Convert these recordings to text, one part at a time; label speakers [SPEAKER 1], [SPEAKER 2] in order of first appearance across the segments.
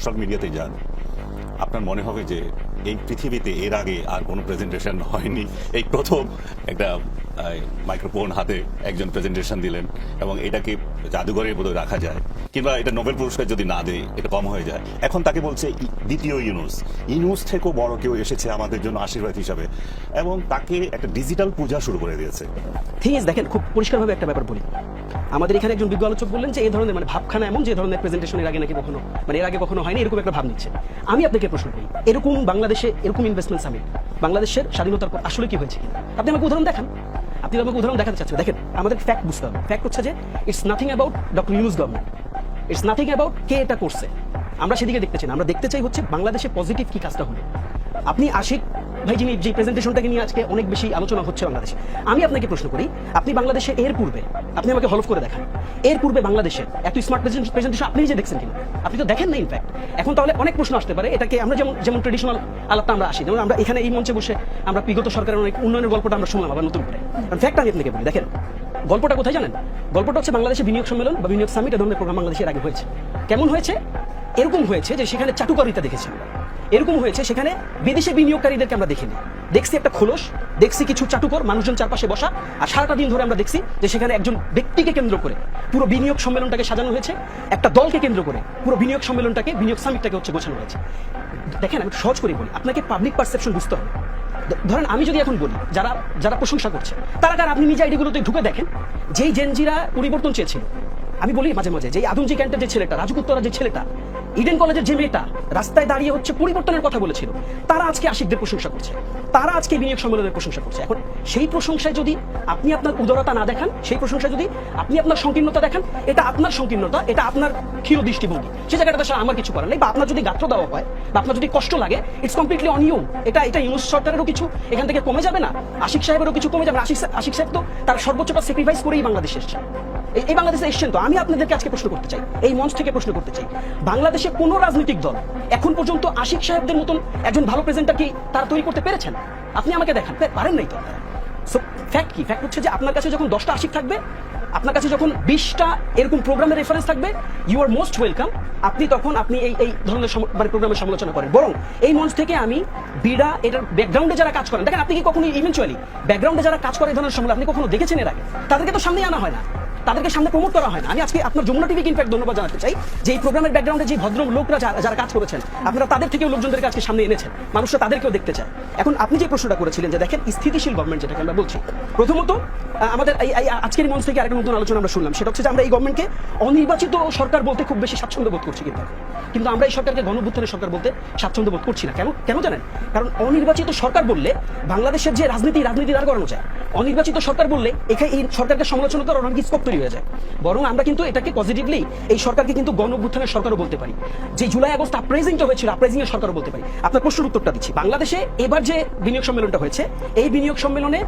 [SPEAKER 1] Social মিডিয়াতে যান, আপনার মনে হবে যে এই পৃথিবীতে এর আগে আর কোনো প্রেজেন্টেশন হয়নি, এই প্রথম একটা মাইক্রোফোন হাতে একজন প্রেজেন্টেশন দিলেন, এবং এটাকে জাদুঘরে বোধহয় রাখা যায়, কিংবা এটা নোবেল পুরস্কার যদি না দেয় এটা কম হয়ে যায়। এখন তাকে বলছে দ্বিতীয় ইউনুস থেকেও বড় কেউ এসেছে আমাদের জন্য আশীর্বাদ হিসাবে, এবং তাকে একটা ডিজিটাল পূজা শুরু করে দিয়েছে।
[SPEAKER 2] ঠিক আছে, দেখেন খুব পরিষ্কারভাবে একটা ব্যাপার বলি। আমাদের এখানে একজন বিজ্ঞ আলোচক বললেন যে এই ধরনের ভাবখানা এমন যে ধরনের প্রেজেন্টেশন এর আগে নাকি কখনো এর আগে কখনো হয়নি, এরকম একটা ভাব নিচ্ছে। আমি আপনাকে প্রশ্ন করি, এরকম বাংলাদেশে এরকম ইনভেস্টমেন্ট সামিট বাংলাদেশের স্বাধীনতার পর আসলে কি হয়েছে কিনা আপনি আমাকে উদাহরণ দেখান। আপনি আমাকে উদাহরণ দেখাতে চাচ্ছেন। দেখেন, আমাদের ফ্যাক্ট বুঝতে হবে। ফ্যাক্ট হচ্ছে যে it's nothing about doctor Yunus government, it's nothing about কে এটা করছে। আমরা সেদিকে দেখতে চাই না, আমরা দেখতে চাই হচ্ছে বাংলাদেশে পজিটিভ কি কাজটা হলো। আপনি আশিক ভাই যিনি যে প্রেজেন্টেশনটাকে নিয়ে আজকে অনেক বেশি আলোচনা হচ্ছে বাংলাদেশে, আমি আপনাকে প্রশ্ন করি, আপনি বাংলাদেশে এর পূর্বে আপনি আমাকে হলফ করে দেখান, এর পূর্বে বাংলাদেশে এত স্মার্ট প্রেজেন্টেশন আপনি নিজে দেখছেন কিনা? আপনি তো দেখেন না ইনফ্যাক্ট। এখন তাহলে অনেক প্রশ্ন আসতে পারে, এটাকে আমরা যেমন ট্রেডিশনাল আলাপটা আমরা আসি, যেমন আমরা এখানে এই মঞ্চে বসে আমরা বিগত সরকারের অনেক উন্নয়নের গল্পটা আমরা শুনলাম আবার নতুন করে। ফ্যাক্ট আমি আপনাকে বলি, দেখেন গল্পটা কোথায় জানেন? গল্পটা হচ্ছে বাংলাদেশে বিনিয়োগ সম্মেলন বা বিনিয়োগ সামিট এ ধরনের প্রোগ্রাম বাংলাদেশের আগে হয়েছে। কেমন হয়েছে? এরকম হয়েছে যে সেখানে চাটুকারিতা দেখেছি আমরা। এরকম হয়েছে সেখানে বিদেশি বিনিয়োগকারীদেরকে আমরা দেখিনি, দেখছি একটা খোলস, দেখছি কিছু চাটুকর মানুষজন চারপাশে বসা, আর সারাটা দিন ধরে আমরা দেখছি যে সেখানে একজন ব্যক্তিকে কেন্দ্র করে পুরো বিনিয়োগ সম্মেলনটাকে সাজানো হয়েছে, একটা দলকে কেন্দ্র করে পুরো বিনিয়োগ সম্মেলনটাকে, বিনিয়োগ সামিটটাকে হচ্ছে গোছানো হয়েছে। দেখেন, আমি সহজ করে বলি, আপনাকে পাবলিক পারসেপশন বুঝতে হবে। ধরেন আমি যদি এখন বলি, যারা যারা প্রশংসা করছে তারা কার, আপনি নিজে আইডিগুলোতে ঢুকে দেখেন, যেই জেনজিরা পরিবর্তন চেয়েছিল, আমি বলি মাঝে মাঝে যে আদমজি ক্যান্টের যে ছেলেটা, রাজুকুত্তরা যে ছেলেটা, ইডেন কলেজের যে মেয়েটা রাস্তায় দাঁড়িয়ে হচ্ছে পরিবর্তনের কথা বলেছিল, তারা আজকে আশিকদের প্রশংসা করছে, তারা আজকে বিনিয়োগ সম্মেলনের প্রশংসা করছে। এখন সেই প্রশংসায় যদি আপনি আপনার উদারতা না দেখান, সেই প্রশংসায় যদি আপনি আপনার সংকীর্ণতা দেখান, এটা আপনার সংকীর্ণতা, এটা আপনার ক্ষীণ দৃষ্টিভঙ্গি, সেই জায়গাটা আসলে আমার কিছু করার নেই। বা আপনার যদি গাত্র দেওয়া হয় বা আপনার যদি কষ্ট লাগে, ইটস কমপ্লিটলি অন ইউ। এটা ইউনুস সরকারেরও কিছু এখান থেকে কমে যাবে না, আশিক সাহেবেরও কিছু কমে যাবে না। আশিক সাহেব তো তার সর্বোচ্চটা স্যাক্রিফাইস করেই বাংলাদেশে এসেছে, এই বাংলাদেশে এসছেন। তো আমি আপনাদেরকে আজকে প্রশ্ন করতে চাই, এই মঞ্চ থেকে প্রশ্ন করতে চাই, বাংলাদেশে কোন রাজনৈতিক দল এখন পর্যন্ত আশিক সাহেবদের মতন একজন ভালো প্রেজেন্টার কি তারা তৈরি করতে পেরেছেন? আপনি আমাকে দেখান, পারেন নাই তো। সো ফ্যাক্ট কি? ফ্যাক্ট হচ্ছে যে আপনার কাছে যখন 10টা আশিক থাকবে, আপনার কাছে যখন 20টা এরকম প্রোগ্রামের রেফারেন্স থাকবে, ইউ আর মোস্ট ওয়েলকাম। আপনি তখন এই ধরনের প্রোগ্রামের সমালোচনা করেন। বরং এই মঞ্চ থেকে আমি বিডা এটার ব্যাকগ্রাউন্ডে যারা কাজ করেন, দেখেন আপনি কি কখনো ইভেন্চুয়ালি ব্যাকগ্রাউন্ডে যারা কাজ করে এই ধরনের সমালোচনা আপনি কখনো দেখেছেন এর আগে? তাদেরকে তো সামনে আনা হয় না, তাদেরকে সামনে প্রমোট করা হয় না। আমি আজকে আপনার যমুনা টিভিকে ইনফ্যাক্ট ধন্যবাদ জানাতে চাই যে এই প্রোগ্রামের ব্যাকগ্রাউন্ডে যে ভদ্র লোকরা যারা কাজ করেছেন, আপনারা তাদের থেকেও লোকজনদেরকে আজকে সামনে এনেছেন, মানুষরা তাদেরকেও দেখতে চায়। এখন আপনি যে প্রশ্নটা করেছিলেন যে দেখেন স্থিতিশীল গভর্নমেন্ট যেটাকে আমরা বলছি, প্রথমত আমাদের আজকের মঞ্চ থেকে আরেকটা নতুন আলোচনা আমরা শুনলাম, সেটা হচ্ছে যে আমরা এই গভর্নমেন্টকে অনির্বাচিত সরকার বলতে খুব বেশি স্বাচ্ছন্দ্য বোধ করছি, কিন্তু আমরা এই সরকারকে গণঅভ্যুত্থানের সরকার বলতে স্বাচ্ছন্দ্য বোধ করছি না। কেন জানেন? কারণ অনির্বাচিত সরকার বললে বাংলাদেশের যে রাজনীতি দাঁড় করানো যায়, অনির্বাচিত সরকার বললে এখানে এই সরকারকে সমালোচনা করার অনেক স্কোপ তৈরি হয়ে যায়। বরং আমরা কিন্তু এটাকে পজিটিভলি এই সরকারকে কিন্তু গণঅভ্যুত্থানের সরকারও বলতে পারি, যে জুলাই আগস্ট আপরাইজিংটা হয়েছিল আপরাইজিং এর সরকারও বলতে পারি। আপনার প্রশ্নের উত্তরটা দিচ্ছি, বাংলাদেশে এবার যে বিনিয়োগ সম্মেলনটা হয়েছে, এই বিনিয়োগ সম্মেলনে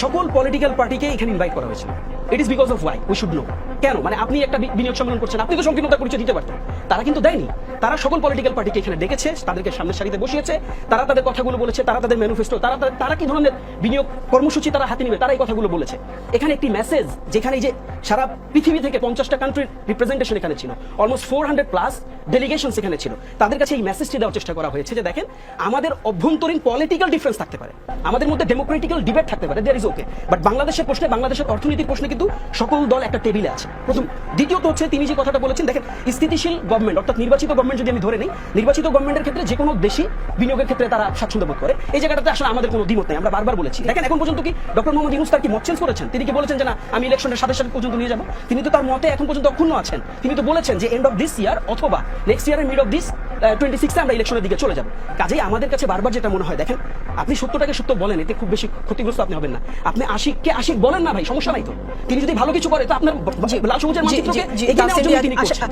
[SPEAKER 2] সকল পলিটিক্যাল পার্টিকে এখানে ইনভাইট করা হয়েছিল। It is because of why we should know. কেন? মানে আপনি একটা বিনিয়োগ সম্মেলন করছেন, আপনি তো সংকীর্ণতা পরিচয় দিতে পারতেন, তারা কিন্তু দেয়নি। তারা সকল পলিটিক্যাল পার্টিকে এখানে ডেকেছে, তাদেরকে সামনের সারিতে বসিয়েছে, তারা তাদের কথাগুলো বলেছে, তারা তাদের ম্যানিফেস্টো, তারা কি ধরনের বিনিয়োগ কর্মসূচি তারা হাতে নিবে, তারা এই কথাগুলো বলেছে। এখানে একটি মেসেজ, যেখানে যে সারা পৃথিবী থেকে 50টা কান্ট্রির রিপ্রেজেন্টেশন এখানে ছিল, অলমোস্ট 400+ ডেলিগেশনস এখানে ছিল, তাদের কাছে এই মেসেজটি দেওয়ার চেষ্টা করা হয়েছে যে দেখেন, আমাদের অভ্যন্তরীণ পলিটিক্যাল ডিফারেন্স থাকতে পারে, আমাদের মধ্যে ডেমোক্রেটিক্যাল ডিবেট থাকতে পারে, দেয়ার ইজ ওকে, বাট বাংলাদেশের প্রশ্নে, বাংলাদেশের অর্থনীতির প্রশ্নে কিন্তু সকল দল একটা টেবিলে আছে। প্রথম। দ্বিতীয়ত হচ্ছে তিনি যে কথাটা বলেছেন, দেখেন স্থিতিশীল গভর্নমেন্ট অর্থাৎ নির্বাচিত গভর্নমেন্ট যদি আমি ধরে নেই, নির্বাচিত গভর্নমেন্টের ক্ষেত্রে যে কোনো দেশি বিনিয়োগের ক্ষেত্রে তারা স্বাচ্ছন্দ্য বোধ করে, এই জায়গাটাতে আসলে আমাদের কোনো দ্বিমত নেই, আমরা বারবার বলেছি। দেখেন এখন পর্যন্ত কি ডক্টর মোহাম্মদ ইউনূস তার কি মত চেঞ্জ করেছেন? তিনি কি বলেছেন যে না আমি ইলেকশনের সাথে পর্যন্ত নিয়ে যাবো? তিনি তো তার মতে এখন পর্যন্ত অক্ষুণ্ণ আছেন। তিনি তো বলেছেন যে এন্ড অফ দিস ইয়ার অথবা নেক্সট ইয়ারের মিড অফ দিস 26 আমরা ইলেকশনের দিকে চলে যাবো। কাজেই আমাদের কাছে বারবার যেটা মনে হয়, দেখেন আপনি সত্যটাকে সত্য বলেন, এতে খুব বেশি ক্ষতিগ্রস্ত আপনি হবেন না। আপনি আশিককে আশিক বলেন না ভাই, সমস্যা নাই তো। তিনি যদি ভালো কিছু করে তো আপনার লাল সবুজের মানচিত্রকে এখানে তিনি করছেন।